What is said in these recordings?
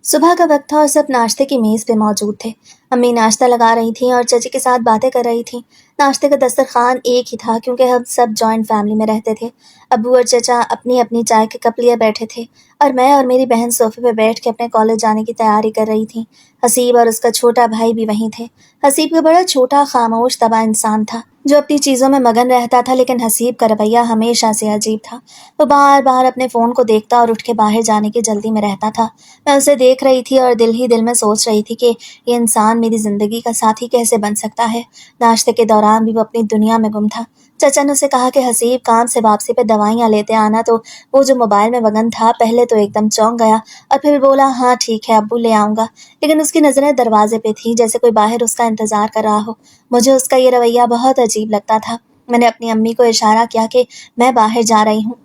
सुबह का वक्त था और सब नाश्ते की मेज़ पे मौजूद थे। अम्मी नाश्ता लगा रही थीं और चाची के साथ बातें कर रही थीं। नाश्ते का दस्तरखान एक ही था क्योंकि हम सब जॉइंट फैमिली में रहते थे। अब्बू और चाचा अपनी अपनी चाय के कप लिए बैठे थे और मैं और मेरी बहन सोफे पे बैठ के अपने कॉलेज जाने की तैयारी कर रही थी। हसीब और उसका छोटा भाई भी वहीं थे। हसीब का बड़ा छोटा खामोश तबा इंसान था जो अपनी चीज़ों में मगन रहता था, लेकिन हसीब का रवैया हमेशा से अजीब था। वो बार बार अपने फ़ोन को देखता और उठ के बाहर जाने की जल्दी में रहता था। मैं उसे देख रही थी और दिल ही दिल में सोच रही थी कि ये इंसान मेरी ज़िंदगी का साथी कैसे बन सकता है। नाश्ते के दौरान भी वो अपनी दुनिया में गुम था। चाचा ने उसे कहा कि हसीब, काम से वापसी पे दवाइयाँ लेते आना, तो वो जो मोबाइल में मगन था पहले तो एकदम चौंक गया और फिर बोला, हाँ ठीक है अब्बू, ले आऊँगा। लेकिन उसकी नज़रें दरवाजे पे थी, जैसे कोई बाहर उसका इंतज़ार कर रहा हो। मुझे उसका ये रवैया बहुत अजीब लगता था। मैंने अपनी अम्मी को इशारा किया कि मैं बाहर जा रही हूँ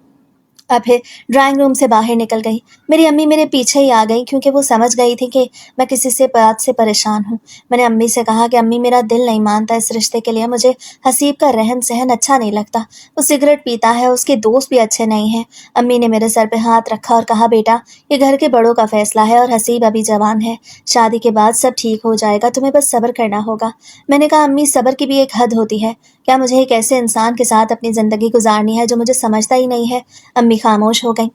और फिर ड्राइंग रूम से बाहर निकल गई। मेरी अम्मी मेरे पीछे ही आ गई क्योंकि वो समझ गई थी कि मैं किसी से बात से परेशान हूँ। मैंने अम्मी से कहा कि अम्मी, मेरा दिल नहीं मानता इस रिश्ते के लिए, मुझे हसीब का रहन सहन अच्छा नहीं लगता। वो सिगरेट पीता है, उसके दोस्त भी अच्छे नहीं हैं। अम्मी ने मेरे सर पे हाथ रखा और कहा, बेटा ये घर के बड़ों का फैसला है और हसीब अभी जवान है। शादी के बाद सब ठीक हो जाएगा, तुम्हें बस सब्र करना होगा। मैंने कहा, अम्मी सब्र की भी एक हद होती है। क्या मुझे एक ऐसे इंसान के साथ अपनी ज़िंदगी गुजारनी है जो मुझे समझता ही नहीं है? अम्मी खामोश हो गईं।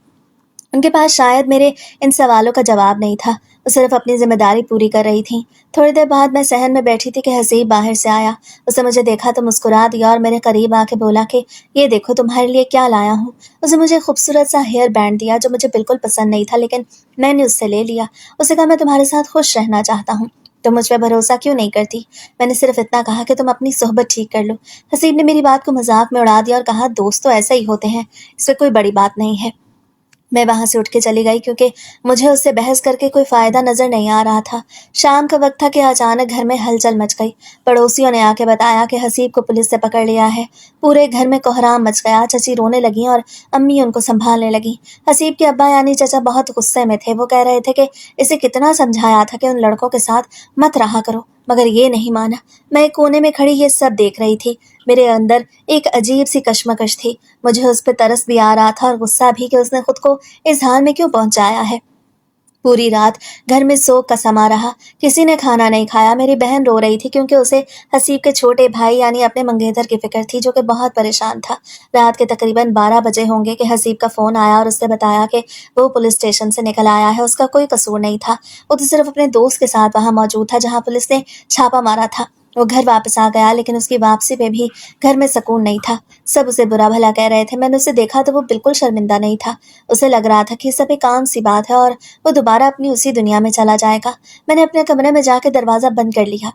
उनके पास शायद मेरे इन सवालों का जवाब नहीं था। वो सिर्फ अपनी जिम्मेदारी पूरी कर रही थीं। थोड़ी देर बाद मैं सहन में बैठी थी कि हसीब बाहर से आया। उसने मुझे देखा तो मुस्कुरा दिया और मेरे करीब आके बोला कि ये देखो तुम्हारे लिए क्या लाया हूँ। उसने मुझे खूबसूरत सा हेयर बैंड दिया जो मुझे बिल्कुल पसंद नहीं था, लेकिन मैंने उससे ले लिया। उसे कहा, मैं तुम्हारे साथ खुश रहना चाहता हूँ, तुम मुझ पर भरोसा क्यों नहीं करती? मैंने सिर्फ इतना कहा कि तुम अपनी सोहबत ठीक कर लो। हसीब ने मेरी बात को मजाक में उड़ा दिया और कहा, दोस्त तो ऐसे ही होते हैं, इससे कोई बड़ी बात नहीं है। मैं वहां से उठ के चली गई क्योंकि मुझे उससे बहस करके कोई फायदा नजर नहीं आ रहा था। शाम का वक्त था कि अचानक घर में हलचल मच गई। पड़ोसियों ने आके बताया कि हसीब को पुलिस से पकड़ लिया है। पूरे घर में कोहराम मच गया। चाची रोने लगी और अम्मी उनको संभालने लगी। हसीब के अब्बा यानी चाचा बहुत गुस्से में थे। वो कह रहे थे कि इसे कितना समझाया था कि उन लड़कों के साथ मत रहा करो, मगर ये नहीं माना। मैं एक कोने में खड़ी ये सब देख रही थी। मेरे अंदर एक अजीब सी कश्मकश थी। मुझे उस पर तरस भी आ रहा था और गुस्सा भी कि उसने खुद को इस हाल में क्यों पहुंचाया है। पूरी रात घर में शोक का समा रहा। किसी ने खाना नहीं खाया। मेरी बहन रो रही थी क्योंकि उसे हसीब के छोटे भाई यानी अपने मंगेतर की फिक्र थी, जो कि बहुत परेशान था। रात के तकरीबन 12 बजे होंगे कि हसीब का फोन आया और उसने बताया कि वो पुलिस स्टेशन से निकल आया है। उसका कोई कसूर नहीं था। वो तो सिर्फ अपने दोस्त के साथ वहां मौजूद था जहां पुलिस ने छापा मारा था। वो घर वापस आ गया, लेकिन उसकी वापसी पे भी घर में सुकून नहीं था। सब उसे बुरा भला कह रहे थे। मैंने उसे देखा तो वो बिल्कुल शर्मिंदा नहीं था। उसे लग रहा था कि सब एक आम सी बात है और वो दोबारा अपनी उसी दुनिया में चला जाएगा। मैंने अपने कमरे में जाकर दरवाजा बंद कर लिया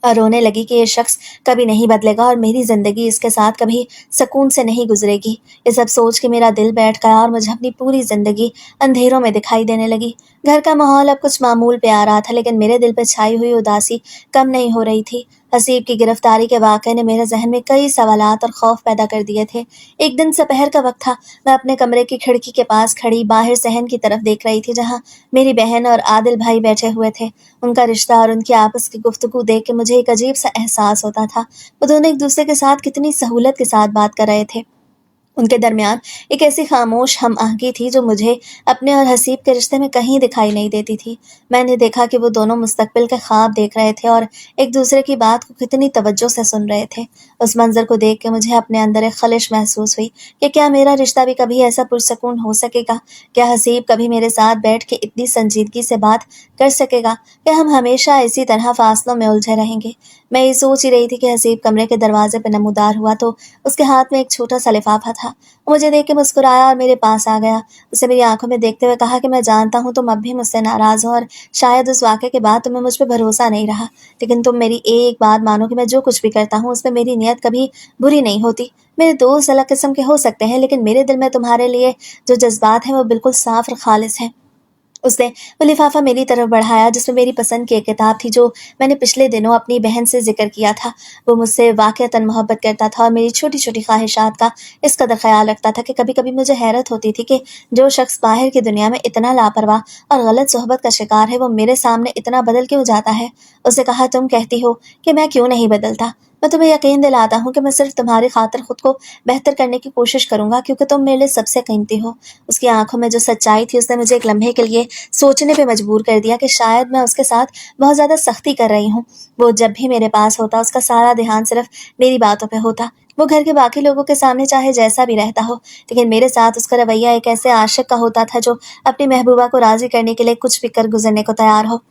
और रोने लगी कि ये शख्स कभी नहीं बदलेगा और मेरी जिंदगी इसके साथ कभी सुकून से नहीं गुजरेगी। ये सब सोच के मेरा दिल बैठ गया और मुझे अपनी पूरी जिंदगी अंधेरों में दिखाई देने लगी। घर का माहौल अब कुछ मामूल पे आ रहा था, लेकिन मेरे दिल पे छाई हुई उदासी कम नहीं हो रही थी। हसीब की गिरफ्तारी के वाक़े ने मेरे जहन में कई सवालात और खौफ पैदा कर दिए थे। एक दिन दोपहर का वक्त था। मैं अपने कमरे की खिड़की के पास खड़ी बाहर सहन की तरफ देख रही थी, जहाँ मेरी बहन और आदिल भाई बैठे हुए थे। उनका रिश्ता और उनकी आपस की गुफ्तगू देख के मुझे एक अजीब सा एहसास होता था। वो दोनों एक दूसरे के साथ कितनी सहूलत के साथ बात कर रहे थे। उनके दरमियान एक ऐसी खामोश हम आहंगी थी जो मुझे अपने और हसीब के रिश्ते में कहीं दिखाई नहीं देती थी। मैंने देखा कि वो दोनों मुस्तकबिल के ख्वाब देख रहे थे और एक दूसरे की बात को कितनी तवज्जो से सुन रहे थे। उस मंजर को देख के मुझे अपने अंदर एक खलिश महसूस हुई कि क्या मेरा रिश्ता भी कभी ऐसा पुरसकून हो सकेगा? क्या हसीब कभी मेरे साथ बैठ के इतनी संजीदगी से बात कर सकेगा? क्या हम हमेशा इसी तरह फासलों में उलझे रहेंगे? मैं ये सोच ही रही थी कि हसीब कमरे के दरवाजे पर नमूदार हुआ तो उसके हाथ में एक छोटा सा लिफाफा था। वो मुझे देख के मुस्कुराया और मेरे पास आ गया। उसे मेरी आंखों में देखते हुए कहा कि मैं जानता हूँ तुम अब भी मुझसे नाराज हो और शायद उस वाक़े के बाद तुम्हें मुझ पे भरोसा नहीं रहा, लेकिन तुम मेरी एक बात मानो कि मैं जो कुछ भी करता हूँ उसमें मेरी नीयत कभी बुरी नहीं होती। मेरे दोस्त अलग किस्म के हो सकते हैं, लेकिन मेरे दिल में तुम्हारे लिए जो जज्बात हैं वो बिल्कुल साफ और खालिस हैं। उसने वो लिफाफा मेरी तरफ बढ़ाया जिसमें मेरी पसंद की एक किताब थी जो मैंने पिछले दिनों अपनी बहन से जिक्र किया था। वो मुझसे वाक़ईतन मोहब्बत करता था और मेरी छोटी छोटी ख्वाहिशात का इस कदर ख्याल रखता था कि कभी कभी मुझे हैरत होती थी कि जो शख्स बाहर की दुनिया में इतना लापरवाह और गलत सोहबत का शिकार है वो मेरे सामने इतना बदल क्यों जाता है। उसे कहा, तुम कहती हो कि मैं क्यों नहीं बदलता, मैं तुम्हें यकीन दिलाता हूँ कि मैं सिर्फ तुम्हारी खातिर खुद को बेहतर करने की कोशिश करूंगा, क्योंकि तुम मेरे लिए सबसे कीमती हो। उसकी आंखों में जो सच्चाई थी उसने मुझे एक लम्हे के लिए सोचने पे मजबूर कर दिया कि शायद मैं उसके साथ बहुत ज़्यादा सख्ती कर रही हूँ। वो जब भी मेरे पास होता उसका सारा ध्यान सिर्फ मेरी बातों पर होता। वो घर के बाकी लोगों के सामने चाहे जैसा भी रहता हो, लेकिन मेरे साथ उसका रवैया एक ऐसे आशिक का होता था जो अपनी महबूबा को राजी करने के लिए कुछ भी कर गुजरने को तैयार हो।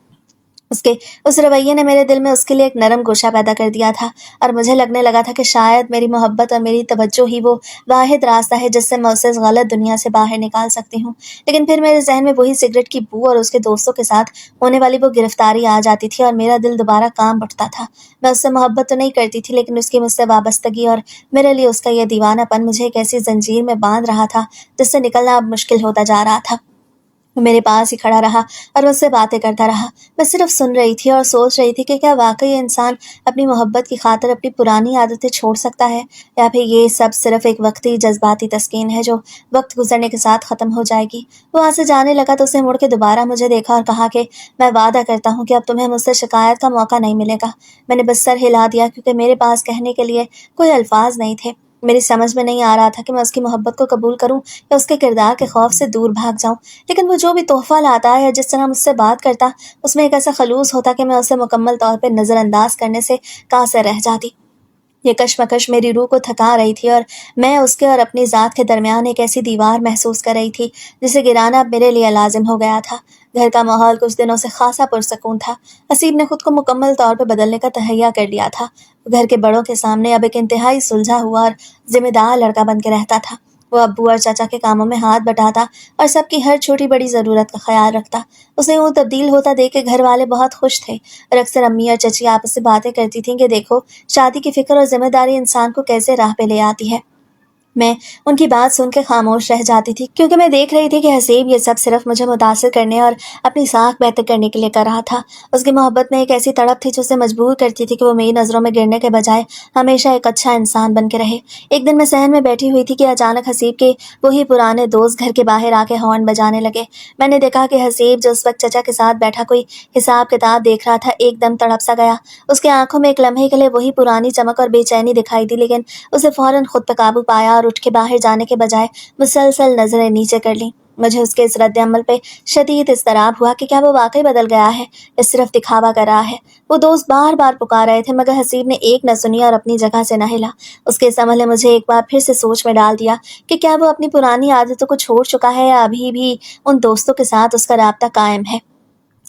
उसके उस रवैये ने मेरे दिल में उसके लिए एक नरम गोशा पैदा कर दिया था, और मुझे लगने लगा था कि शायद मेरी मोहब्बत और मेरी तवज्जो ही वो वाहिद रास्ता है जिससे मैं उसे इस गलत दुनिया से बाहर निकाल सकती हूँ। लेकिन फिर मेरे जहन में वही सिगरेट की बू और उसके दोस्तों के साथ होने वाली वो गिरफ्तारी आ जाती थी, और मेरा दिल दोबारा काम उठता था। मैं उससे मोहब्बत तो नहीं करती थी, लेकिन उसकी मुझसे वाबस्तगी और मेरे लिए उसका यह दीवानापन मुझे एक ऐसी जंजीर में बांध रहा था जिससे निकलना अब मुश्किल होता जा रहा था। वो मेरे पास ही खड़ा रहा और मुझसे बातें करता रहा। मैं सिर्फ सुन रही थी और सोच रही थी कि क्या वाकई ये इंसान अपनी मोहब्बत की खातिर अपनी पुरानी आदतें छोड़ सकता है, या फिर ये सब सिर्फ एक वक्ती जज्बाती तस्कीन है जो वक्त गुजरने के साथ ख़त्म हो जाएगी। वो वहाँ से जाने लगा तो उसने मुड़ के दोबारा मुझे देखा और कहा कि मैं वादा करता हूँ कि अब तुम्हें मुझसे शिकायत का मौका नहीं मिलेगा। मैंने बस सर हिला दिया, क्योंकि मेरे पास कहने के लिए कोई अल्फाज नहीं थे। मेरी समझ में नहीं आ रहा था कि मैं उसकी मोहब्बत को कबूल करूं या उसके किरदार के खौफ से दूर भाग जाऊं। लेकिन वो जो भी तोहफा लाता है या जिस तरह मुझसे बात करता, उसमें एक ऐसा खलूस होता कि मैं उसे मुकम्मल तौर पर नज़रअंदाज करने से कासिर रह जाती। ये कशमकश मेरी रूह को थका रही थी, और मैं उसके और अपनी ज़ात के दरमियान एक ऐसी दीवार महसूस कर रही थी जिसे गिराना अब मेरे लिए लाजिम हो गया था। घर का माहौल कुछ दिनों से खासा पुरसकून था। हसीब ने खुद को मुकम्मल तौर पर बदलने का तहैया कर लिया था। घर के बड़ों के सामने अब एक इंतहाई सुलझा हुआ और जिम्मेदार लड़का बन के रहता था। वो अब्बू और चाचा के कामों में हाथ बटाता और सबकी हर छोटी बड़ी ज़रूरत का ख्याल रखता। उसे यूँ तब्दील होता देख के घर वाले बहुत खुश थे, और अक्सर अम्मी और चची आपस में बातें करती थीं कि देखो, शादी की फिक्र और जिम्मेदारी इंसान को कैसे राह पे ले आती है। मैं उनकी बात सुन के खामोश रह जाती थी, क्योंकि मैं देख रही थी कि हसीब ये सब सिर्फ मुझे मुतासिर करने और अपनी साख बेहतर करने के लिए कर रहा था। उसकी मोहब्बत में एक ऐसी तड़प थी जो उसे मजबूर करती थी कि वो मेरी नज़रों में गिरने के बजाय हमेशा एक अच्छा इंसान बन के रहे। एक दिन मैं सहन में बैठी हुई थी कि अचानक हसीब के वही पुराने दोस्त घर के बाहर आके हॉर्न बजाने लगे। मैंने देखा कि हसीब, जो उस वक्त चचा के साथ बैठा कोई हिसाब किताब देख रहा था, एकदम तड़प सा गया। उसकी आंखों में एक लम्हे के लिए वही पुरानी चमक और बेचैनी दिखाई दी, लेकिन उसे फौरन खुद पे काबू पाया और उठ के बाहर जाने के बजाय मुसलसल नजरें नीचे कर लीं। मुझे उसके इस रद्द अमल पे शदीद इस्तराब हुआ कि क्या वो वाकई बदल गया है या सिर्फ दिखावा कर रहा है। वो दोस्त बार बार पुकार रहे थे, मगर हसीब ने एक न सुनी और अपनी जगह से न हिला। उसके इस अमल ने मुझे एक बार फिर से सोच में डाल दिया कि क्या वो अपनी पुरानी आदतों को छोड़ चुका है या अभी भी उन दोस्तों के साथ उसका राब्ता कायम है।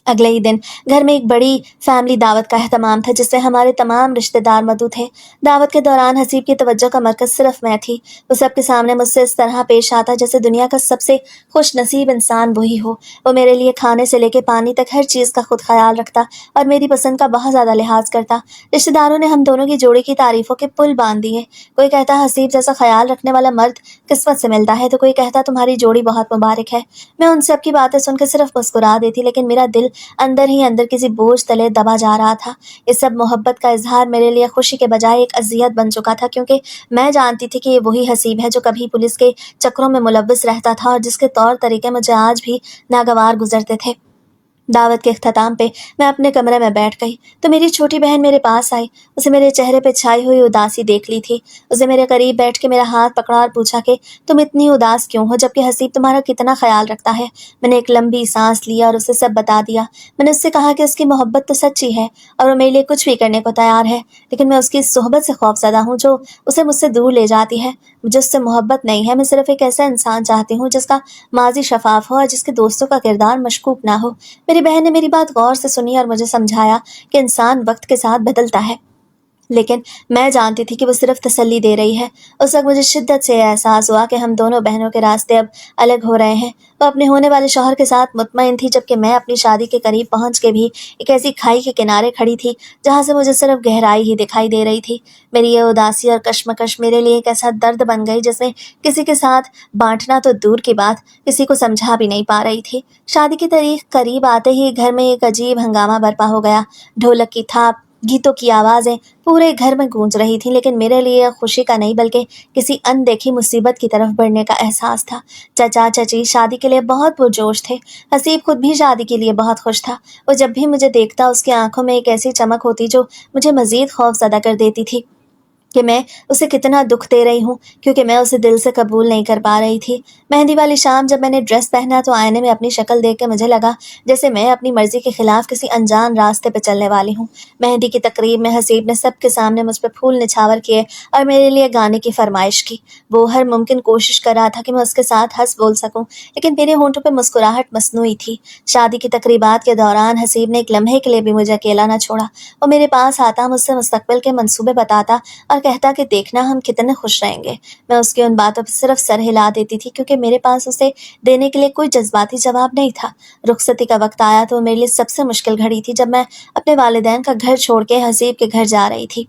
अगले ही दिन घर में एक बड़ी फैमिली दावत का एहतमाम था, जिसमें हमारे तमाम रिश्तेदार मौजूद थे। दावत के दौरान हसीब की तवज्जो का मरकज सिर्फ मैं थी। वो सबके सामने मुझसे इस तरह पेश आता जैसे दुनिया का सबसे खुश नसीब इंसान वही हो। वो मेरे लिए खाने से लेके पानी तक हर चीज़ का खुद ख्याल रखता और मेरी पसंद का बहुत ज़्यादा लिहाज करता। रिश्तेदारों ने हम दोनों की जोड़ी की तारीफों के पुल बांध दिए। कोई कहता हसीब जैसा ख्याल रखने वाला मर्द किस्मत से मिलता है, तो कोई कहता तुम्हारी जोड़ी बहुत मुबारक है। मैं उन सब की बातें सुनकर सिर्फ मुस्कुरा देती, लेकिन मेरा दिल अंदर ही अंदर किसी बोझ तले दबा जा रहा था। ये सब मोहब्बत का इजहार मेरे लिए खुशी के बजाय एक अजियत बन चुका था, क्योंकि मैं जानती थी कि ये वही हसीब है जो कभी पुलिस के चक्रों में मुलव्वस रहता था और जिसके तौर तरीके मुझे आज भी नागवार गुजरते थे। दावत के इख्तिताम पे मैं अपने कमरे में बैठ गई तो मेरी छोटी बहन मेरे पास आई। उसे मेरे चेहरे पे छाई हुई उदासी देख ली थी। उसे मेरे करीब बैठ के मेरा हाथ पकड़ा और पूछा कि तुम इतनी उदास क्यों हो, जबकि हसीब तुम्हारा कितना ख्याल रखता है। मैंने एक लंबी सांस लिया और उसे सब बता दिया। मैंने उससे कहा कि उसकी मोहब्बत तो सच्ची है और वो मेरे लिए कुछ भी करने को तैयार है, लेकिन मैं उसकी सोहबत से खौफजदा हूँ जो उसे मुझसे दूर ले जाती है। मुझे उससे मोहब्बत नहीं है, मैं सिर्फ एक ऐसा इंसान चाहती हूँ जिसका माजी शफाफ हो और जिसके दोस्तों का किरदार मशकूक ना हो। मेरी बहन ने मेरी बात गौर से सुनी और मुझे समझाया कि इंसान वक्त के साथ बदलता है, लेकिन मैं जानती थी कि वो सिर्फ तसल्ली दे रही है। उस वक्त मुझे शिद्दत से एहसास हुआ कि हम दोनों बहनों के रास्ते अब अलग हो रहे हैं। वो अपने होने वाले शौहर के साथ मुतमईन थी, जबकि मैं अपनी शादी के करीब पहुंच के भी एक ऐसी खाई के किनारे खड़ी थी जहां से मुझे सिर्फ गहराई ही दिखाई दे रही थी। मेरी ये उदासी और कश्मकश मेरे लिए एक ऐसा दर्द बन गई जिसमें किसी के साथ बांटना तो दूर की बात, किसी को समझा भी नहीं पा रही थी। शादी की तारीख करीब आते ही घर में एक अजीब हंगामा बरपा हो गया। ढोलक की थाप, गीतों की आवाज़ें पूरे घर में गूंज रही थी, लेकिन मेरे लिए यह खुशी का नहीं बल्कि किसी अनदेखी मुसीबत की तरफ बढ़ने का एहसास था। चचा चची शादी के लिए बहुत पुरजोश थे। हसीब खुद भी शादी के लिए बहुत खुश था। वो जब भी मुझे देखता उसकी आंखों में एक ऐसी चमक होती जो मुझे मजीद खौफजदा कर देती थी कि मैं उसे कितना दुख दे रही हूँ, क्योंकि मैं उसे दिल से कबूल नहीं कर पा रही थी। मेहंदी वाली शाम जब मैंने ड्रेस पहना तो आईने में अपनी शक्ल देख के मुझे लगा जैसे मैं अपनी मर्जी के खिलाफ किसी अनजान रास्ते पे चलने वाली हूँ। मेहंदी की तकरीब में हसीब ने सबके सामने मुझ पर फूल निछावर किए और मेरे लिए गाने की फरमाइश की। वो हर मुमकिन कोशिश कर रहा था कि मैं उसके साथ हंस बोल सकूं, लेकिन मेरे होंठों पर मुस्कुराहट मसनूई थी। शादी की तकरीबात के दौरान हसीब ने एक लम्हे के लिए भी मुझे अकेला न छोड़ा। वो मेरे पास आता, मुझसे मुस्तकबिल के मंसूबे बताता और कहता कि देखना हम कितने खुश रहेंगे। मैं उसकी उन बातों पर सिर्फ सर हिला देती थी, क्योंकि मेरे पास उसे देने के लिए कोई जज्बाती जवाब नहीं था। रुखसती का वक्त आया तो मेरे लिए सबसे मुश्किल घड़ी थी, जब मैं अपने वालिदैन का घर छोड़ के हसीब के घर जा रही थी।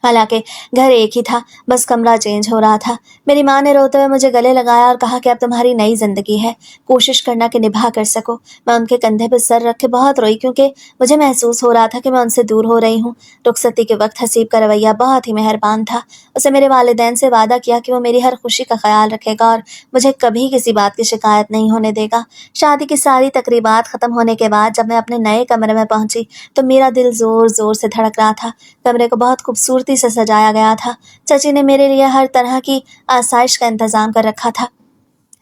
हालांकि घर एक ही था, बस कमरा चेंज हो रहा था। मेरी माँ ने रोते हुए मुझे गले लगाया और कहा कि अब तुम्हारी नई जिंदगी है, कोशिश करना कि निभा कर सको। मैं उनके कंधे पर सर रख के बहुत रोई, क्योंकि मुझे महसूस हो रहा था कि मैं उनसे दूर हो रही हूँ। रुखसती के वक्त हसीब का रवैया बहुत ही मेहरबान था। उसे मेरे वालिदैन से वादा किया कि वो मेरी हर खुशी का ख्याल रखेगा और मुझे कभी किसी बात की शिकायत नहीं होने देगा। शादी की सारी तकरीबात खत्म होने के बाद जब मैं अपने नए कमरे में पहुंची तो मेरा दिल जोर जोर से धड़क रहा था। कमरे को बहुत खूबसूरती से सजाया गया था। चाची ने मेरे लिए हर तरह की आसाइश का इंतजाम कर रखा था।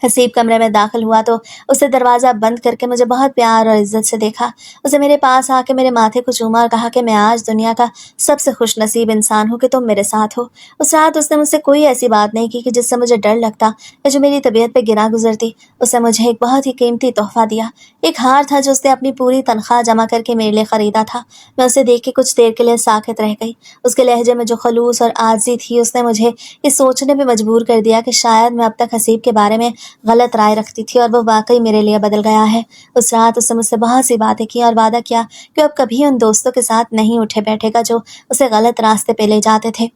हसीब कमरे में दाखिल हुआ तो उसे दरवाज़ा बंद करके मुझे बहुत प्यार और इज्जत से देखा। उसे मेरे पास आके मेरे माथे को चूमा और कहा कि मैं आज दुनिया का सबसे खुश नसीब इंसान हूँ कि तुम मेरे साथ हो। उस रात उसने मुझसे कोई ऐसी बात नहीं की कि जिससे मुझे डर लगता या जो मेरी तबीयत पे गिरा गुजरती। उसने मुझे एक बहुत ही कीमती तोहफा दिया, एक हार था जो उसने अपनी पूरी तनख्वाह जमा करके मेरे लिए खरीदा था। मैं उसे देख के कुछ देर के लिए साकित रह गई। उसके लहजे में जो खलूस और आजी थी उसने मुझे ये सोचने पे मजबूर कर दिया कि शायद मैं अब तक हसीब के बारे में गलत राय रखती थी और वो वाकई मेरे लिए बदल गया है। उस रात उसने मुझसे बहुत सी बातें की और वादा किया कि अब कभी उन दोस्तों के साथ नहीं उठे बैठेगा जो उसे गलत रास्ते पे ले जाते थे,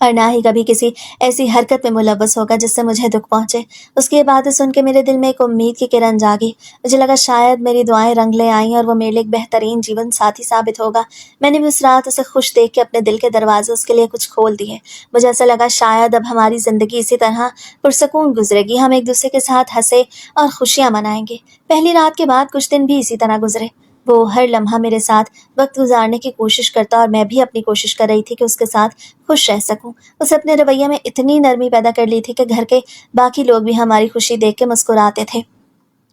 और ना ही कभी किसी ऐसी हरकत में मुलव्वस होगा जिससे मुझे दुख पहुंचे। उसकी ये बातें सुन के मेरे दिल में एक उम्मीद की किरण जागी। मुझे लगा शायद मेरी दुआएं रंग ले आईं और वो मेरे लिए एक बेहतरीन जीवन साथी साबित होगा। मैंने भी उस रात उसे खुश देख के अपने दिल के दरवाजे उसके लिए कुछ खोल दिए। मुझे ऐसा लगा शायद अब हमारी जिंदगी इसी तरह पुरसकून गुजरेगी। हम एक दूसरे के साथ हंसे और खुशियां मनाएंगे। पहली रात के बाद कुछ दिन भी इसी तरह गुजरे। वो हर लम्हा मेरे साथ वक्त गुजारने की कोशिश करता और मैं भी अपनी कोशिश कर रही थी कि उसके साथ खुश रह सकूं। उसे अपने रवैये में इतनी नरमी पैदा कर ली थी कि घर के बाकी लोग भी हमारी खुशी देख के मुस्कुराते थे।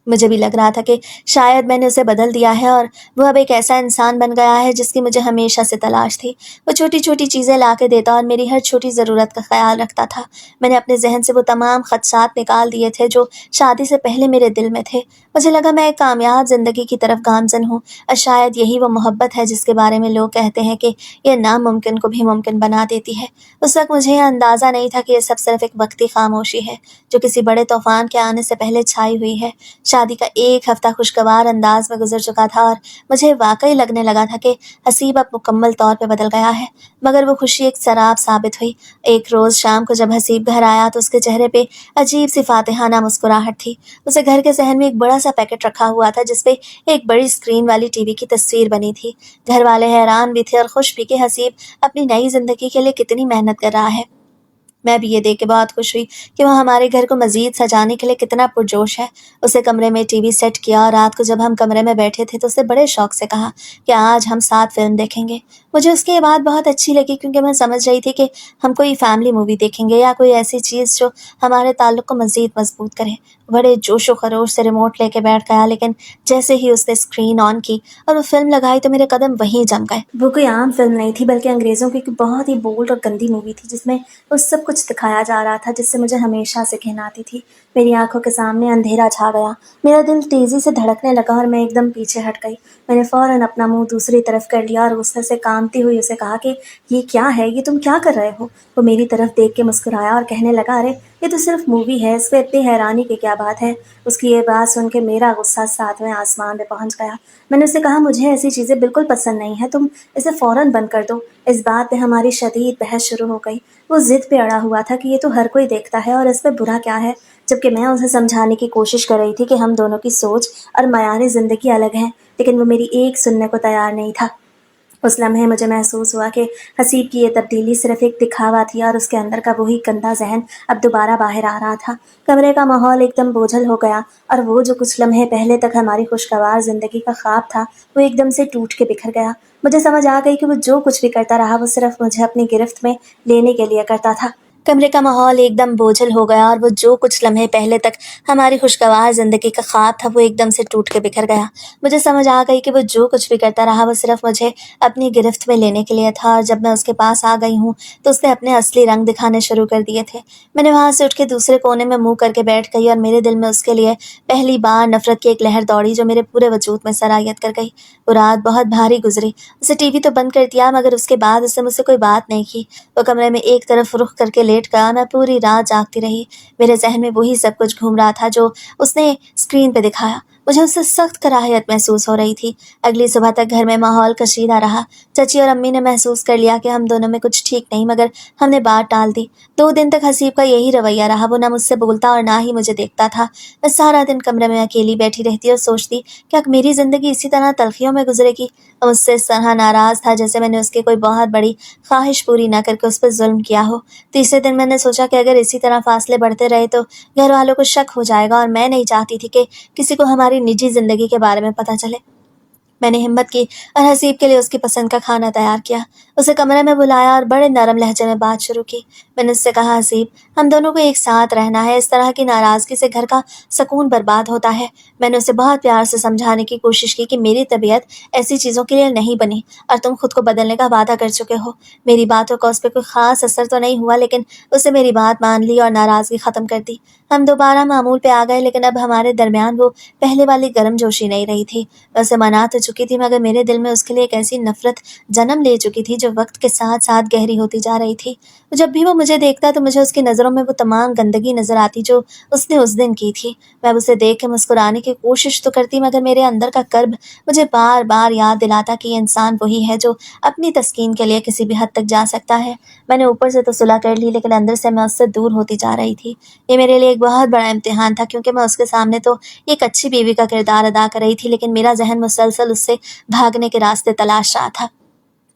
मुझे भी लग रहा था कि शायद मैंने उसे बदल दिया है और वो अब एक ऐसा इंसान बन गया है जिसकी मुझे हमेशा से तलाश थी। वो छोटी छोटी चीज़ें ला के देता और मेरी हर छोटी ज़रूरत का ख्याल रखता था। मैंने अपने जहन से वो तमाम खदशात निकाल दिए थे जो शादी से पहले मेरे दिल में थे। मुझे लगा मैं एक कामयाब जिंदगी की तरफ गामजन हूँ, और शायद यही वो मोहब्बत है जिसके बारे में लोग कहते हैं कि यह नामुमकिन को भी मुमकिन बना देती है। उस वक्त मुझे यह अंदाज़ा नहीं था कि यह सब सिर्फ एक वक्ती खामोशी है जो किसी बड़े तूफान के आने से पहले छाई हुई है। शादी का एक हफ्ता खुशगवार अंदाज में गुजर चुका था और मुझे वाकई लगने लगा था कि हसीब अब मुकम्मल तौर पे बदल गया है। मगर वो खुशी एक शराब साबित हुई। एक रोज़ शाम को जब हसीब घर आया तो उसके चेहरे पे अजीब सी फातिहाना मुस्कुराहट थी। उसे घर के सहन में एक बड़ा सा पैकेट रखा हुआ था जिसपे एक बड़ी स्क्रीन वाली टीवी की तस्वीर बनी थी। घर वाले हैरान भी थे और खुश भी कि हसीब अपनी नई जिंदगी के लिए कितनी मेहनत कर रहा है। मैं भी ये देख के बहुत खुश हुई कि वो हमारे घर को मज़ीद सजाने के लिए कितना पुरजोश है। उसे कमरे में टीवी सेट किया और रात को जब हम कमरे में बैठे थे तो उसे बड़े शौक से कहा कि आज हम साथ फिल्म देखेंगे। मुझे उसकी ये बात बहुत अच्छी लगी, क्योंकि मैं समझ रही थी कि हम कोई फैमिली मूवी देखेंगे या कोई ऐसी चीज़ जो हमारे ताल्लुक को मज़ीद मजबूत करे। बड़े जोशो खरोश से रिमोट लेके बैठ गया, लेकिन जैसे ही उसने स्क्रीन ऑन की और वो फिल्म लगाई तो मेरे कदम वहीं जम गए। वो कोई आम फिल्म नहीं थी, बल्कि अंग्रेज़ों की एक बहुत ही बोल्ड और गंदी मूवी थी जिसमें वो सब कुछ दिखाया जा रहा था जिससे मुझे हमेशा से घिन आती थी। मेरी आंखों के सामने अंधेरा छा गया। मेरा दिल तेजी से धड़कने लगा और मैं एकदम पीछे हट गई। मैंने फौरन अपना मुंह दूसरी तरफ कर लिया और गुस्से से कांपती हुई उसे कहा कि ये क्या है, ये तुम क्या कर रहे हो। वो मेरी तरफ देख के मुस्कुराया और कहने लगा, अरे ये तो सिर्फ मूवी है, इस पे इतनी हैरानी की क्या बात है। उसकी ये बात सुन के मेरा गुस्सा 7वें आसमान पे पहुंच गया। मैंने उसे कहा, मुझे ऐसी चीज़ें बिल्कुल पसंद नहीं है, तुम इसे फौरन बंद कर दो। इस बात पे हमारी शदीद बहस शुरू हो गई। वो जिद पे अड़ा हुआ था कि ये तो हर कोई देखता है और इसमें बुरा क्या है, जबकि मैं उसे समझाने की कोशिश कर रही थी कि हम दोनों की सोच और मयार ज़िंदगी अलग हैं, लेकिन वो मेरी एक सुनने को तैयार नहीं था। उस लम्हे मुझे महसूस हुआ कि हसीब की ये तब्दीली सिर्फ एक दिखावा थी और उसके अंदर का वही गंदा जहन अब दोबारा बाहर आ रहा था। कमरे का माहौल एकदम बोझल हो गया और वो जो कुछ लम्हे पहले तक हमारी खुशगवार जिंदगी का ख्वाब था वो एकदम से टूट के बिखर गया। मुझे समझ आ गई कि वो जो कुछ भी करता रहा वो सिर्फ मुझे अपनी गिरफ्त में लेने के लिए करता था। कमरे का माहौल एकदम बोझल हो गया और वो जो कुछ लम्हे पहले तक हमारी खुशगवार जिंदगी का ख्वाब था वो एकदम से टूट के बिखर गया। मुझे समझ आ गई कि वो जो कुछ भी करता रहा वो सिर्फ मुझे अपनी गिरफ्त में लेने के लिए था और जब मैं उसके पास आ गई हूँ तो उसने अपने असली रंग दिखाने शुरू कर दिए थे। मैंने वहां से उठ के दूसरे कोने में मुंह करके बैठ गई और मेरे दिल में उसके लिए पहली बार नफरत की एक लहर दौड़ी जो मेरे पूरे वजूद में सरायत कर गई। वो रात बहुत भारी गुजरी। उसे टीवी तो बंद कर दिया मगर उसके बाद उसने मुझसे कोई बात नहीं की। वो कमरे में एक तरफ रुख करके लेट गया। मैं पूरी रात जागती रही। मेरे जहन में वही सब कुछ घूम रहा था जो उसने स्क्रीन पे दिखाया। मुझे उससे सख्त कराहत महसूस हो रही थी। अगली सुबह तक घर में माहौल कशीदा रहा। चाची और अम्मी ने महसूस कर लिया कि हम दोनों में कुछ ठीक नहीं मगर हमने बात टाल दी। 2 दिन तक हसीब का यही रवैया रहा। वो ना मुझसे बोलता और ना ही मुझे देखता था। मैं सारा दिन कमरे में अकेली बैठी रहती और सोचती क्या मेरी जिंदगी इसी तरह तलखियों में गुजरेगी। वो मुझसे इस तरह नाराज था जैसे मैंने उसकी कोई बहुत बड़ी ख्वाहिश पूरी न करके उस पर जुल्म किया हो। तीसरे दिन मैंने सोचा कि अगर इसी तरह फासले बढ़ते रहे तो घर वालों को शक हो जाएगा और मैं नहीं चाहती थी कि किसी को हमारी निजी जिंदगी के बारे में पता चले। मैंने हिम्मत की और हसीब के लिए उसकी पसंद का खाना तैयार किया। उसे कमरे में बुलाया और बड़े नरम लहजे में बात शुरू की। मैंने उससे कहा, हसीब, हम दोनों को एक साथ रहना है। इस तरह की नाराजगी से घर का सुकून बर्बाद होता है। मैंने उसे बहुत प्यार से समझाने की कोशिश की कि मेरी तबीयत ऐसी चीज़ों के लिए नहीं बनी और तुम खुद को बदलने का वादा कर चुके हो। मेरी बातों का उस पर कोई खास असर तो नहीं हुआ लेकिन उसे मेरी बात मान ली और नाराज़गी ख़त्म कर दी। हम दोबारा मामूल पे आ गए लेकिन अब हमारे दरमियान वो पहले वाली गर्मजोशी नहीं रही थी। मैं उसे मना तो चुकी थी मगर मेरे दिल में उसके लिए एक ऐसी नफरत जन्म ले चुकी थी जो वक्त के साथ साथ गहरी होती जा रही थी। जब भी वो मुझे देखता तो मुझे उसकी नज़रों में वो तमाम गंदगी नजर आती जो उसने उस दिन की थी। मैं उसे देख के मुस्कुराने की कोशिश तो करती मगर मेरे अंदर का कर्ब मुझे बार बार याद दिलाता कि ये इंसान वही है जो अपनी तस्कीन के लिए किसी भी हद तक जा सकता है। मैंने ऊपर से तो सुलह कर ली लेकिन अंदर से मैं उससे दूर होती जा रही थी। ये मेरे लिए एक बहुत बड़ा इम्तिहान था क्योंकि मैं उसके सामने तो एक अच्छी बीवी का किरदार अदा कर रही थी लेकिन मेरा जहन मुसलसल उससे भागने के रास्ते तलाश रहा था।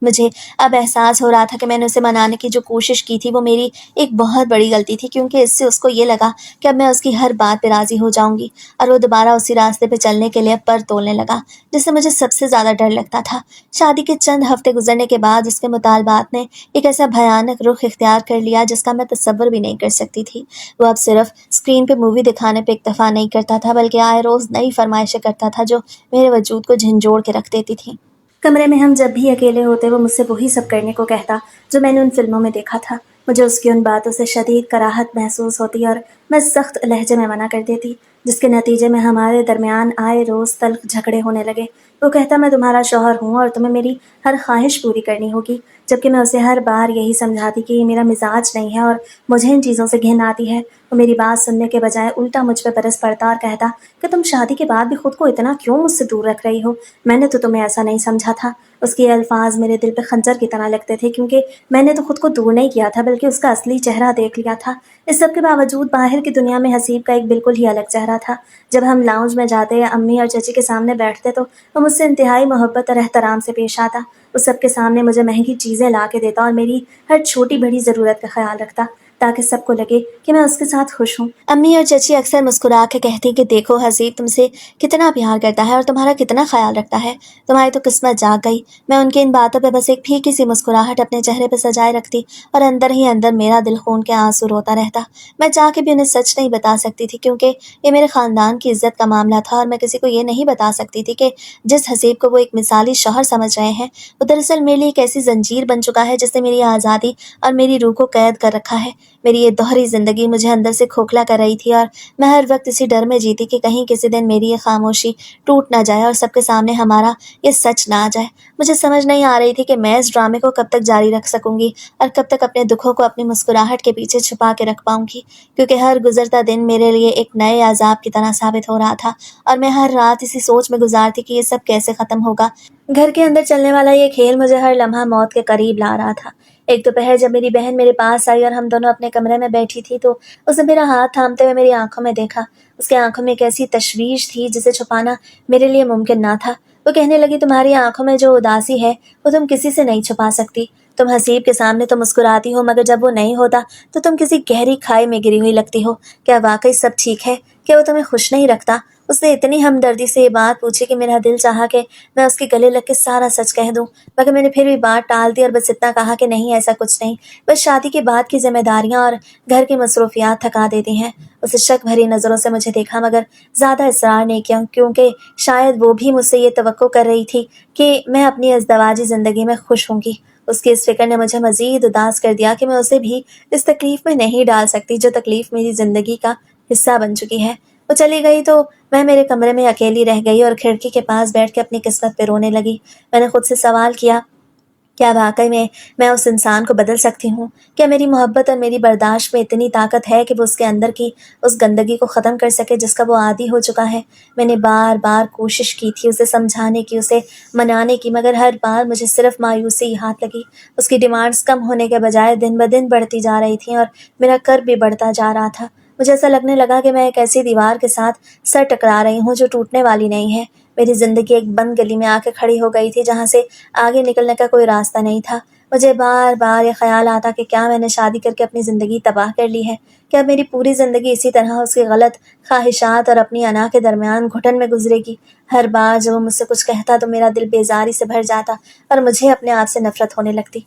मुझे अब एहसास हो रहा था कि मैंने उसे मनाने की जो कोशिश की थी वो मेरी एक बहुत बड़ी गलती थी क्योंकि इससे उसको ये लगा कि अब मैं उसकी हर बात पे राजी हो जाऊंगी और वो दोबारा उसी रास्ते पे चलने के लिए पर तोलने लगा जिससे मुझे सबसे ज़्यादा डर लगता था। शादी के चंद हफ्ते गुजरने के बाद उसके मुतालबात ने एक ऐसा भयानक रुख इख्तियार कर लिया जिसका मैं तसव्वुर भी नहीं कर सकती थी। वो अब सिर्फ स्क्रीन पे मूवी दिखाने पे इक्तफा नहीं करता था बल्कि आए रोज़ नई फरमाइशें करता था जो मेरे वजूद को झंझोड़ के रख देती थी। कमरे में हम जब भी अकेले होते वो मुझसे वही सब करने को कहता जो मैंने उन फिल्मों में देखा था। मुझे उसकी उन बातों से शदीद कराहत महसूस होती और मैं सख्त लहजे में मना कर देती जिसके नतीजे में हमारे दरमियान आए रोज़ तल्ख झगड़े होने लगे। वो कहता मैं तुम्हारा शौहर हूँ और तुम्हें मेरी हर ख्वाहिश पूरी करनी होगी जबकि मैं उसे हर बार यही समझाती कि ये मेरा मिजाज नहीं है और मुझे इन चीज़ों से घिन आती है। वो मेरी बात सुनने के बजाय उल्टा मुझ पर बरस पड़ता और कहता कि तुम शादी के बाद भी खुद को इतना क्यों मुझसे दूर रख रही हो। मैंने तो तुम्हें ऐसा नहीं समझा था। उसके ये अल्फाज मेरे दिल पे खंजर की तरह लगते थे क्योंकि मैंने तो खुद को दूर नहीं किया था बल्कि उसका असली चेहरा देख लिया था। इस सब के बावजूद बाहर की दुनिया में हसीब का एक बिल्कुल ही अलग चेहरा था। जब हम लाउंज में जाते या अम्मी और चाची के सामने बैठते तो वो मुझसे इंतहाई मोहब्बत और एहतराम से पेश आता। उस सब के सामने मुझे महंगी चीज़ें ला के देता और मेरी हर छोटी बड़ी ज़रूरत का ख्याल रखता ताकि सबको लगे कि मैं उसके साथ खुश हूँ। अम्मी और चाची अक्सर मुस्कुरा के कहती कि देखो हसीब तुमसे कितना प्यार करता है और तुम्हारा कितना ख्याल रखता है। तुम्हारी तो किस्मत जाग गई। मैं उनकी इन बातों पे बस एक फीकी सी मुस्कुराहट अपने चेहरे पे सजाए रखती और अंदर ही अंदर मेरा दिल खून के आंसू रोता रहता। मैं चाह के भी उन्हें सच नहीं बता सकती थी क्योंकि ये मेरे खानदान की इज्जत का मामला था और मैं किसी को ये नहीं बता सकती थी कि जिस हसीब को वो एक मिसाली शौहर समझ रहे हैं वो दरअसल मेरे लिए एक ऐसी जंजीर बन चुका है जिसने मेरी आज़ादी और मेरी रूह को कैद कर रखा है। मेरी ये दोहरी जिंदगी मुझे अंदर से खोखला कर रही थी और मैं हर वक्त इसी डर में जीती कि कहीं किसी दिन मेरी ये खामोशी टूट ना जाए और सबके सामने हमारा ये सच ना आ जाए। मुझे समझ नहीं आ रही थी कि मैं इस ड्रामे को कब तक जारी रख सकूंगी और कब तक अपने दुखों को अपनी मुस्कुराहट के पीछे छुपा के रख पाऊंगी क्योंकि हर गुजरता दिन मेरे लिए एक नए अजाब की तरह साबित हो रहा था और मैं हर रात इसी सोच में गुजारती कि ये सब कैसे खत्म होगा। घर के अंदर चलने वाला ये खेल मुझे हर लम्हा मौत के करीब ला रहा था। एक दोपहर जब मेरी बहन मेरे पास आई और हम दोनों अपने कमरे में बैठी थी तो उसने मेरा हाथ थामते हुए मेरी आंखों में देखा। उसके आंखों में एक ऐसी तशवीश थी जिसे छुपाना मेरे लिए मुमकिन ना था। वो कहने लगी, तुम्हारी आंखों में जो उदासी है वो तुम किसी से नहीं छुपा सकती। तुम हसीब के सामने तो मुस्कुराती हो, मगर जब वो नहीं होता तो तुम किसी गहरी खाई में गिरी हुई लगती हो। क्या वाकई सब ठीक है? क्या वो तुम्हें खुश नहीं रखता? उसने इतनी हमदर्दी से ये बात पूछी कि मेरा दिल चाहा कि मैं उसके गले लग के सारा सच कह दूं, मगर मैंने फिर भी बात टाल दी और बस इतना कहा कि नहीं, ऐसा कुछ नहीं, बस शादी के बाद की जिम्मेदारियां और घर की मसरूफियात थका देती हैं। उसे शक भरी नज़रों से मुझे देखा, मगर ज़्यादा इसरार नहीं किया, क्योंकि शायद वो भी मुझसे ये तवक्को कर रही थी कि मैं अपनी अज़दवाजी ज़िंदगी में खुश होंगी। उसकी इस फिक्र ने मुझे मज़ीद उदास कर दिया कि मैं उसे भी इस तकलीफ़ में नहीं डाल सकती जो तकलीफ़ मेरी ज़िंदगी का हिस्सा बन चुकी है। वो चली गई तो मैं मेरे कमरे में अकेली रह गई और खिड़की के पास बैठ के अपनी किस्मत पे रोने लगी। मैंने खुद से सवाल किया, क्या वाकई में मैं उस इंसान को बदल सकती हूँ? क्या मेरी मोहब्बत और मेरी बर्दाश्त में इतनी ताकत है कि वो उसके अंदर की उस गंदगी को ख़त्म कर सके जिसका वो आदी हो चुका है? मैंने बार बार कोशिश की थी उसे समझाने की, उसे मनाने की, मगर हर बार मुझे सिर्फ मायूसी ही हाथ लगी। उसकी डिमांड्स कम होने के बजाय दिन ब दिन बढ़ती जा रही थी और मेरा कर्ब भी बढ़ता जा रहा था। मुझे ऐसा लगने लगा कि मैं एक ऐसी दीवार के साथ सर टकरा रही हूँ जो टूटने वाली नहीं है। मेरी ज़िंदगी एक बंद गली में आके खड़ी हो गई थी जहाँ से आगे निकलने का कोई रास्ता नहीं था। मुझे बार बार ये ख्याल आता कि क्या मैंने शादी करके अपनी ज़िंदगी तबाह कर ली है? क्या मेरी पूरी ज़िंदगी इसी तरह उसकी गलत ख्वाहिशात और अपनी अना के दरमियान घुटन में गुजरेगी? हर बार जब वो मुझसे कुछ कहता तो मेरा दिल बेजारी से भर जाता और मुझे अपने आप से नफरत होने लगती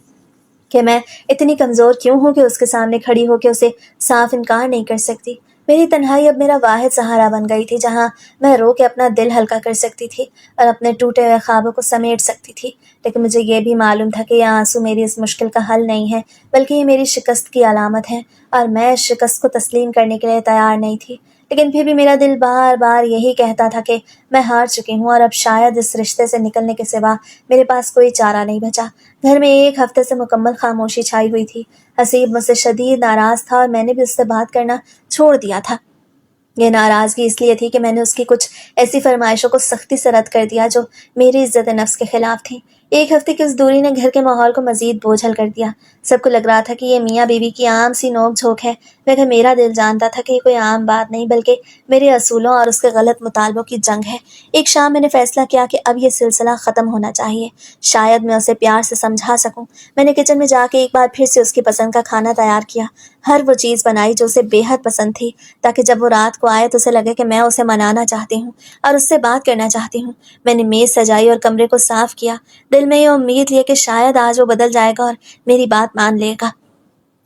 कि मैं इतनी कमज़ोर क्यों हूँ कि उसके सामने खड़ी होकर उसे साफ इनकार नहीं कर सकती। मेरी तन्हाई अब मेरा वाहिद सहारा बन गई थी जहाँ मैं रो के अपना दिल हल्का कर सकती थी और अपने टूटे हुए ख्वाबों को समेट सकती थी। लेकिन मुझे ये भी मालूम था कि यह आंसू मेरी इस मुश्किल का हल नहीं है, बल्कि ये मेरी शिकस्त की अलामत है, और मैं इस शिकस्त को तस्लीम करने के लिए तैयार नहीं थी। लेकिन फिर भी मेरा दिल बार बार यही कहता था कि मैं हार चुकी हूँ और अब शायद इस रिश्ते से निकलने के सिवा मेरे पास कोई चारा नहीं बचा। घर में एक हफ्ते से मुकम्मल खामोशी छाई हुई थी। हसीब मुझसे शदीद नाराज़ था और मैंने भी उससे बात करना छोड़ दिया था। ये नाराज़गी इसलिए थी कि मैंने उसकी कुछ ऐसी फरमाइशों को सख्ती से रद्द कर दिया जो मेरी इज्जत नफ्स के खिलाफ थी। एक हफ्ते की उस दूरी ने घर के माहौल को मजीद बोझल कर दिया। सबको लग रहा था कि ये मियाँ बीवी की आम सी नोक झोंक है, मगर मेरा दिल जानता था कि ये कोई आम बात नहीं, बल्कि मेरे असूलों और उसके गलत मुतालबों की जंग है। एक शाम मैंने फैसला किया कि अब ये सिलसिला ख़त्म होना चाहिए। शायद मैं उसे प्यार से समझा सकूं। मैंने किचन में जाके एक बार फिर से उसकी पसंद का खाना तैयार किया। हर वो चीज़ बनाई जो उसे बेहद पसंद थी, ताकि जब वो रात को आए तो उसे लगे कि मैं उसे मनाना चाहती हूँ और उससे बात करना चाहती हूँ। मैंने मेज़ सजाई और कमरे को साफ किया, दिल में ये उम्मीद लिए कि शायद आज वो बदल जाएगा और मेरी बात मान लेगा।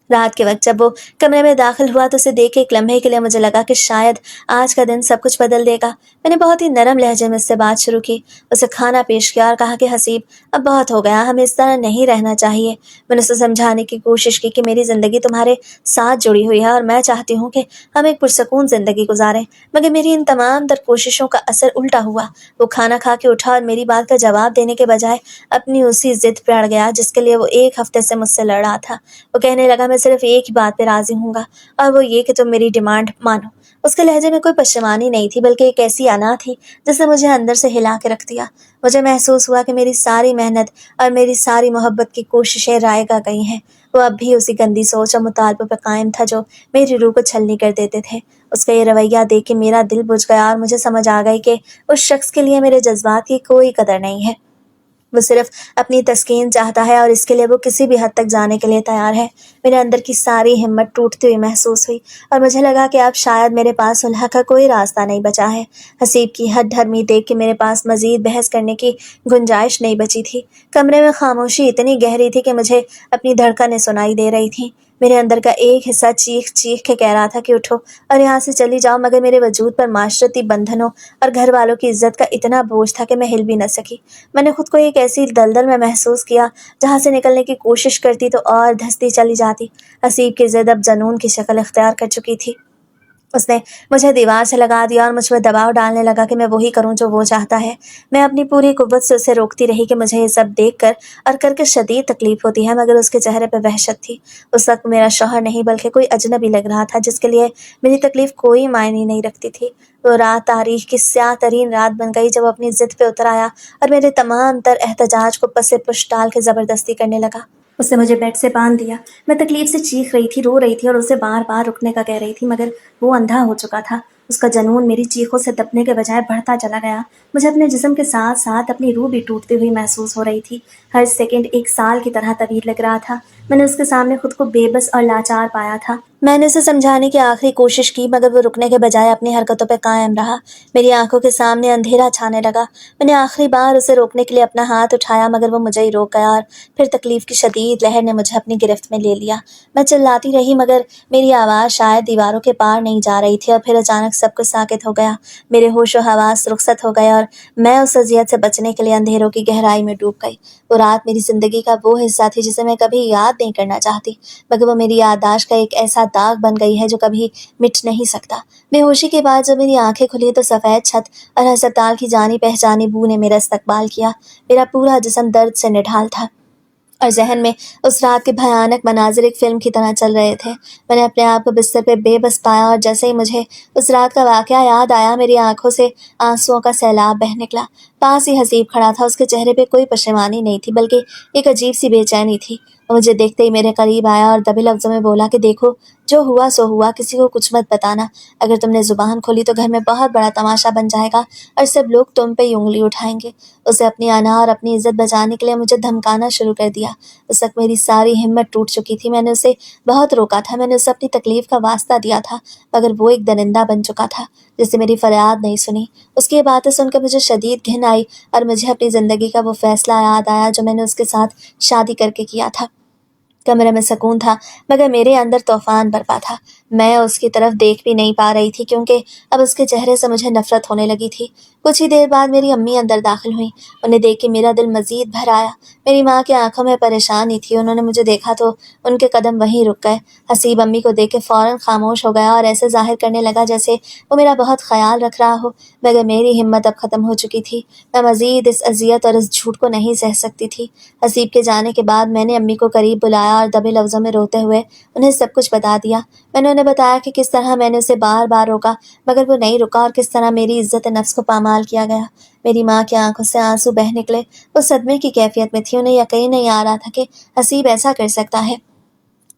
रात के वक्त जब वो कमरे में दाखिल हुआ तो उसे देख के एक लम्हे के लिए मुझे लगा कि शायद आज का दिन सब कुछ बदल देगा। मैंने बहुत ही नरम लहजे में उससे बात शुरू की, उसे खाना पेश किया और कहा कि हसीब, अब बहुत हो गया, हमें इस तरह नहीं रहना चाहिए। मैंने उसे समझाने की कोशिश की कि मेरी ज़िंदगी तुम्हारे साथ जुड़ी हुई है और मैं चाहती हूँ कि हम एक पुरसकून ज़िंदगी गुजारें, मगर मेरी इन तमाम तर कोशिशों का असर उल्टा हुआ। वो खाना खा के उठा और मेरी बात का जवाब देने के बजाय अपनी उसी जिद पर अड़ गया जिसके लिए वो एक हफ्ते से मुझसे लड़ रहा था। वो कहने लगा, मैं सिर्फ एक ही बात पे राजी हूँगा, और वो ये कि तुम मेरी डिमांड मानो। उसके लहजे में कोई पशेमानी नहीं थी, बल्कि एक ऐसी अना थी जिसने मुझे अंदर से हिला के रख दिया। मुझे महसूस हुआ कि मेरी सारी मेहनत और मेरी सारी मोहब्बत की कोशिशें रायगा गई हैं। वो अब भी उसी गंदी सोच और मुतालबों पर कायम था जो मेरी रूह को छलनी कर देते थे। उसका ये रवैया देख के मेरा दिल बुझ गया और मुझे समझ आ गई कि उस शख्स के लिए मेरे जज्बात की कोई कदर नहीं है। वो सिर्फ अपनी तस्कीन चाहता है और इसके लिए वो किसी भी हद तक जाने के लिए तैयार है। मेरे अंदर की सारी हिम्मत टूटती हुई महसूस हुई और मुझे लगा कि अब शायद मेरे पास सुलह का कोई रास्ता नहीं बचा है। हसीब की हद ढर्मी देख के मेरे पास मजीद बहस करने की गुंजाइश नहीं बची थी। कमरे में खामोशी इतनी गहरी थी कि मुझे अपनी धड़कनें सुनाई दे रही थी। मेरे अंदर का एक हिस्सा चीख चीख के कह रहा था कि उठो और यहाँ से चली जाओ, मगर मेरे वजूद पर माशरती बंधनों और घर वालों की इज्जत का इतना बोझ था कि मैं हिल भी न सकी। मैंने खुद को एक ऐसी दलदल में महसूस किया जहाँ से निकलने की कोशिश करती तो और धंसती चली जाती। हसीब की जिद अब जनून की शक्ल इख्तियार कर चुकी थी। उसने मुझे दीवार से लगा दिया और मुझ पर दबाव डालने लगा कि मैं वही करूं जो वो चाहता है। मैं अपनी पूरी कुव्वत से उसे रोकती रही कि मुझे ये सब देखकर और करके शदीद तकलीफ होती है, मगर उसके चेहरे पर वहशत थी। उस वक्त मेरा शौहर नहीं बल्कि कोई अजनबी लग रहा था जिसके लिए मेरी तकलीफ कोई मायने नहीं रखती थी। वो रात तारीख की स्याह तरीन रात बन गई जब अपनी जिद पे उतर आया और मेरे तमाम तर एहतजाज को पसे पुश डाल के ज़बरदस्ती करने लगा। उसने मुझे बेड से बांध दिया। मैं तकलीफ से चीख रही थी, रो रही थी और उसे बार बार रुकने का कह रही थी, मगर वो अंधा हो चुका था। اس کا جنون میری چیخوں سے دبنے کے بجائے بڑھتا چلا گیا۔ مجھے اپنے جسم کے ساتھ ساتھ اپنی روح بھی ٹوٹتی ہوئی محسوس ہو رہی تھی۔ ہر سیکنڈ ایک سال کی طرح طویل لگ رہا تھا۔ میں نے اس کے سامنے خود کو بے بس اور لاچار پایا تھا۔ میں نے اسے سمجھانے کی آخری کوشش کی مگر وہ رکنے کے بجائے اپنی حرکتوں پہ قائم رہا۔ میری آنکھوں کے سامنے اندھیرا چھانے لگا۔ میں نے آخری بار اسے روکنے کے لیے اپنا ہاتھ اٹھایا مگر وہ مجھے ہی روک گیا اور پھر تکلیف کی شدید لہر نے مجھے اپنی گرفت میں لے لیا۔ میں چلاتی رہی مگر میری آواز شاید دیواروں کے پار نہیں جا رہی تھی اور پھر اچانک سب کچھ ساکت ہو گیا۔ میرے ہوش و حواس رخصت ہو گئے اور میں اس اذیت سے بچنے کے لیے اندھیروں کی گہرائی میں ڈوب گئی۔ وہ رات میری زندگی کا وہ حصہ تھی جسے میں کبھی یاد نہیں کرنا چاہتی مگر وہ میری یادداشت کا ایک ایسا داغ بن گئی ہے جو کبھی مٹ نہیں سکتا۔ بے ہوشی کے بعد جب میری آنکھیں کھلی تو سفید چھت اور ہسپتال کی جانی پہچانی بو نے میرا استقبال کیا۔ میرا پورا جسم درد سے نڈھال تھا اور ذہن میں اس رات کے بھیانک مناظر ایک فلم کی طرح چل رہے تھے۔ میں نے اپنے آپ کو بستر پہ بے بس پایا اور جیسے ہی مجھے اس رات کا واقعہ یاد آیا میری آنکھوں سے آنسوؤں کا سیلاب بہہ نکلا۔ پاس ہی حسیب کھڑا تھا، اس کے چہرے پہ کوئی پشیمانی نہیں تھی بلکہ ایک عجیب سی بے چینی تھی۔ وہ مجھے دیکھتے ہی میرے قریب آیا اور دبے لفظوں میں بولا کہ دیکھو جو ہوا سو ہوا، کسی کو کچھ مت بتانا۔ اگر تم نے زبان کھولی تو گھر میں بہت بڑا تماشا بن جائے گا اور سب لوگ تم پہ انگلی اٹھائیں گے۔ اسے اپنی انا اور اپنی عزت بچانے کے لیے مجھے دھمکانا شروع کر دیا۔ اس وقت میری ساری ہمت ٹوٹ چکی تھی۔ میں نے اسے بہت روکا تھا، میں نے اسے اپنی تکلیف کا واسطہ دیا تھا مگر وہ ایک درندہ بن چکا تھا جس نے میری فریاد نہیں سنی۔ اس کی یہ باتیں سن کر مجھے شدید گھن آئی اور مجھے اپنی زندگی کا وہ فیصلہ یاد آیا جو میں نے اس کے ساتھ شادی کر کے کیا تھا۔ کمرے میں سکون تھا مگر میرے اندر طوفان برپا تھا۔ میں اس کی طرف دیکھ بھی نہیں پا رہی تھی کیونکہ اب اس کے چہرے سے مجھے نفرت ہونے لگی تھی۔ کچھ ہی دیر بعد میری امی اندر داخل ہوئیں۔ انہیں دیکھ کے میرا دل مزید بھر آیا۔ میری ماں کی آنکھوں میں پریشانی تھی، انہوں نے مجھے دیکھا تو ان کے قدم وہیں رک گئے۔ حسیب امی کو دیکھ کے فوراً خاموش ہو گیا اور ایسے ظاہر کرنے لگا جیسے وہ میرا بہت خیال رکھ رہا ہو مگر میری ہمت اب ختم ہو چکی تھی۔ میں مزید اس اذیت اور اس جھوٹ کو نہیں سہ سکتی تھی۔ حسیب کے جانے کے بعد میں نے امی کو قریب بلایا اور دبے لفظوں میں روتے ہوئے انہیں سب کچھ بتا دیا۔ میں نے انہیں بتایا کہ کس طرح میں نے اسے بار بار روکا مگر وہ نہیں رکا اور کس طرح میری عزت نفس کو پامال کیا گیا۔ میری ماں کی آنکھوں سے آنسو بہہ نکلے، وہ صدمے کی کیفیت میں تھی، انہیں یقین نہیں آ رہا تھا کہ حسیب ایسا کر سکتا ہے۔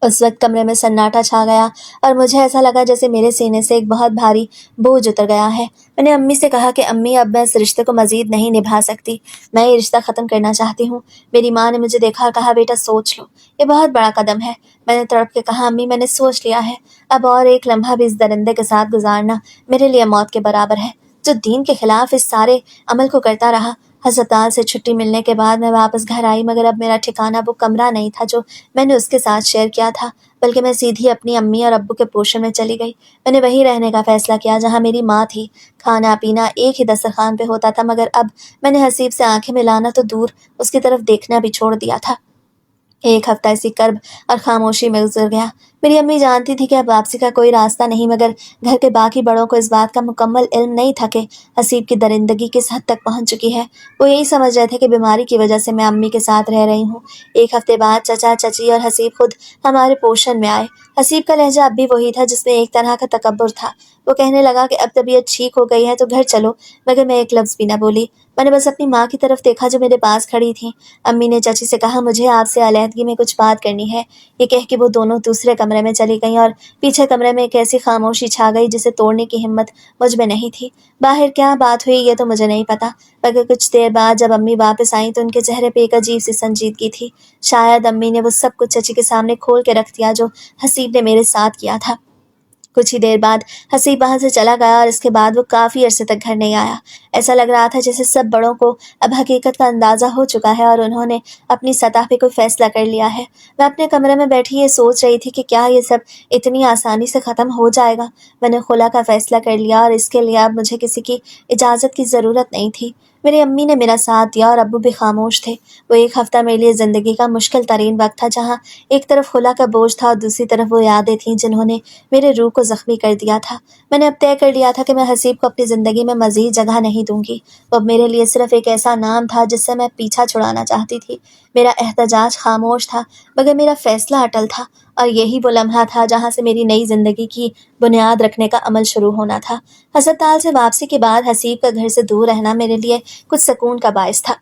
اس وقت کمرے میں سناٹا چھا گیا اور مجھے ایسا لگا جیسے میرے سینے سے ایک بہت بھاری بوجھ اتر گیا ہے۔ میں نے امی سے کہا کہ امی اب میں اس رشتے کو مزید نہیں نبھا سکتی، میں یہ رشتہ ختم کرنا چاہتی ہوں۔ میری ماں نے مجھے دیکھا اور کہا بیٹا سوچ لو، یہ بہت بڑا قدم ہے۔ میں نے تڑپ کے کہا امی میں نے سوچ لیا ہے، اب اور ایک لمحہ بھی اس درندے کے ساتھ گزارنا میرے لیے موت کے برابر ہے جو دین کے خلاف اس سارے عمل کو کرتا رہا۔ ہسپتال سے چھٹی ملنے کے بعد میں واپس گھر آئی مگر اب میرا ٹھکانہ وہ کمرہ نہیں تھا جو میں نے اس کے ساتھ شیئر کیا تھا بلکہ میں سیدھی اپنی امی اور ابو کے پوشن میں چلی گئی۔ میں نے وہیں رہنے کا فیصلہ کیا جہاں میری ماں تھی۔ کھانا پینا ایک ہی دسترخوان پہ ہوتا تھا مگر اب میں نے حسیب سے آنکھیں ملانا تو دور اس کی طرف دیکھنا بھی چھوڑ دیا تھا۔ ایک ہفتہ اسی کرب اور خاموشی میں گزر گیا۔ میری امی جانتی تھی کہ اب واپسی کا کوئی راستہ نہیں مگر گھر کے باقی بڑوں کو اس بات کا مکمل علم نہیں تھا کہ حسیب کی درندگی کس حد تک پہنچ چکی ہے۔ وہ یہی سمجھ رہے تھے کہ بیماری کی وجہ سے میں امی کے ساتھ رہ رہی ہوں۔ ایک ہفتے بعد چچا چچی اور حسیب خود ہمارے پوشن میں آئے۔ حسیب کا لہجہ اب بھی وہی تھا جس میں ایک طرح کا تکبر تھا۔ وہ کہنے لگا کہ اب طبیعت ٹھیک ہو گئی ہے تو گھر چلو مگر میں ایک لفظ بھی نہ بولی۔ میں نے بس اپنی ماں کی طرف دیکھا جو میرے پاس کھڑی تھی۔ امی نے چچی سے کہا مجھے آپ سے علیحدگی میں کچھ بات کرنی ہے۔ یہ کہہ کے وہ دونوں دوسرے کمرے میں چلی گئیں اور پیچھے کمرے میں ایک ایسی خاموشی چھا گئی جسے توڑنے کی ہمت مجھ میں نہیں تھی۔ باہر کیا بات ہوئی یہ تو مجھے نہیں پتا مگر کچھ دیر بعد جب امی واپس آئیں تو ان کے چہرے پہ ایک عجیب سی سنجیدگی تھی۔ شاید امی نے وہ سب کچھ چچی کے سامنے کھول کے رکھ دیا جو حسیب نے میرے ساتھ کیا تھا۔ کچھ ہی دیر بعد حسیب وہاں سے چلا گیا اور اس کے بعد وہ کافی عرصے تک گھر نہیں آیا۔ ایسا لگ رہا تھا جیسے سب بڑوں کو اب حقیقت کا اندازہ ہو چکا ہے اور انہوں نے اپنی سطح پہ کوئی فیصلہ کر لیا ہے۔ میں اپنے کمرے میں بیٹھی یہ سوچ رہی تھی کہ کیا یہ سب اتنی آسانی سے ختم ہو جائے گا۔ میں نے خلا کا فیصلہ کر لیا اور اس کے لیے اب مجھے کسی کی اجازت کی ضرورت نہیں تھی۔ میری امی نے میرا ساتھ دیا اور ابو بھی خاموش تھے۔ وہ ایک ہفتہ میرے لیے زندگی کا مشکل ترین وقت تھا جہاں ایک طرف خلا کا بوجھ تھا اور دوسری طرف وہ یادیں تھیں جنہوں نے میرے روح کو زخمی کر دیا تھا۔ میں نے اب طے کر لیا تھا کہ میں حسیب کو اپنی زندگی میں مزید جگہ نہیں دوں گی۔ وہ اب میرے لیے صرف ایک ایسا نام تھا جس سے میں پیچھا چھڑانا چاہتی تھی۔ میرا احتجاج خاموش تھا مگر میرا فیصلہ اٹل تھا اور یہی وہ لمحہ تھا جہاں سے میری نئی زندگی کی بنیاد رکھنے کا عمل شروع ہونا تھا۔ ہسپتال سے واپسی کے بعد حسیب کا گھر سے دور رہنا میرے لیے کچھ سکون کا باعث تھا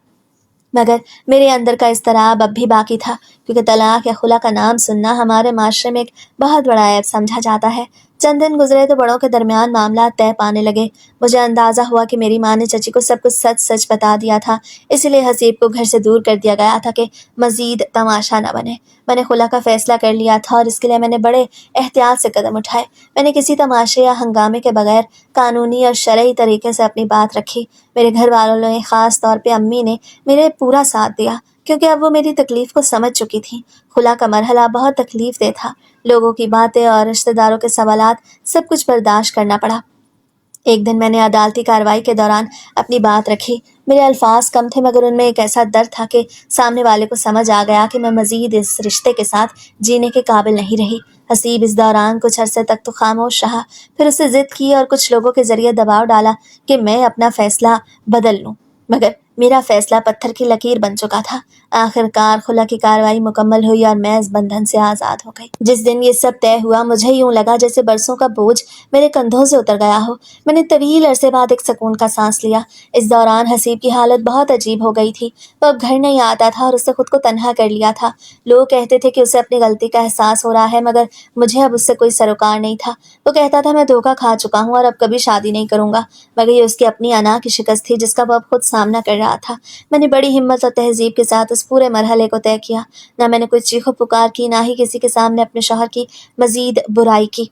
مگر میرے اندر کا اضطراب اب بھی باقی تھا کیونکہ طلاق یا خلا کا نام سننا ہمارے معاشرے میں ایک بہت بڑا عیب سمجھا جاتا ہے۔ چند دن گزرے تو بڑوں کے درمیان معاملات طے پانے لگے۔ مجھے اندازہ ہوا کہ میری ماں نے چچی کو سب کچھ سچ سچ بتا دیا تھا، اسی لیے حسیب کو گھر سے دور کر دیا گیا تھا کہ مزید تماشا نہ بنے۔ میں نے خلا کا فیصلہ کر لیا تھا اور اس کے لیے میں نے بڑے احتیاط سے قدم اٹھائے۔ میں نے کسی تماشے یا ہنگامے کے بغیر قانونی اور شرعی طریقے سے اپنی بات رکھی۔ میرے گھر والوں نے، خاص طور پہ امی نے، میرے پورا ساتھ دیا کیونکہ اب وہ میری تکلیف کو سمجھ چکی تھیں۔ خلا کا مرحلہ بہت تکلیف دہ تھا، لوگوں کی باتیں اور رشتہ داروں کے سوالات، سب کچھ برداشت کرنا پڑا۔ ایک دن میں نے عدالتی کارروائی کے دوران اپنی بات رکھی۔ میرے الفاظ کم تھے مگر ان میں ایک ایسا درد تھا کہ سامنے والے کو سمجھ آ گیا کہ میں مزید اس رشتے کے ساتھ جینے کے قابل نہیں رہی۔ حسیب اس دوران کچھ عرصے تک تو خاموش رہا، پھر اسے ضد کی اور کچھ لوگوں کے ذریعے دباؤ ڈالا کہ میں اپنا فیصلہ بدل لوں، مگر میرا فیصلہ پتھر کی لکیر بن چکا تھا۔ آخر کار خلا کی کارروائی مکمل ہوئی اور میں اس بندھن سے آزاد ہو گئی۔ جس دن یہ سب طے ہوا مجھے یوں لگا جیسے برسوں کا بوجھ میرے کندھوں سے اتر گیا ہو۔ میں نے طویل عرصے بعد ایک سکون کا سانس لیا۔ اس دوران حسیب کی حالت بہت عجیب ہو گئی تھی۔ وہ اب گھر نہیں آتا تھا اور اس نے خود کو تنہا کر لیا تھا۔ لوگ کہتے تھے کہ اسے اپنی غلطی کا احساس ہو رہا ہے مگر مجھے اب اس سے کوئی سروکار نہیں تھا۔ وہ کہتا تھا میں دھوکہ کھا چکا ہوں اور اب کبھی شادی نہیں کروں گا، مگر یہ اس کی اپنی انا کی شکست تھی جس کا وہ اب خود سامنا کر رہا تھا۔ میں نے بڑی ہمت اور تہذیب کے ساتھ اس پورے مرحلے کو طے کیا۔ نہ میں نے کوئی چیخو پکار کی، نہ ہی کسی کے سامنے اپنے شوہر کی مزید برائی کی،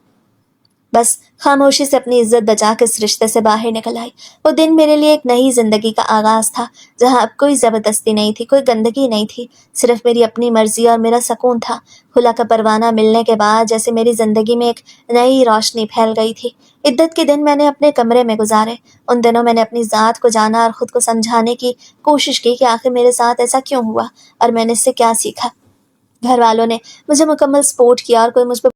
بس خاموشی سے اپنی عزت بچا کے اس رشتے سے باہر نکل آئی۔ وہ دن میرے لیے ایک نئی زندگی کا آغاز تھا، جہاں اب کوئی زبردستی نہیں تھی، کوئی گندگی نہیں تھی، صرف میری اپنی مرضی اور میرا سکون تھا۔ خلا کا پروانہ ملنے کے بعد جیسے میری زندگی میں ایک نئی روشنی پھیل گئی تھی۔ عدت کے دن میں نے اپنے کمرے میں گزارے۔ ان دنوں میں نے اپنی ذات کو جانا اور خود کو سمجھانے کی کوشش کی کہ آخر میرے ساتھ ایسا کیوں ہوا اور میں نے اس سے کیا سیکھا۔ گھر والوں نے مجھے مکمل سپورٹ کیا اور کوئی مجھ پر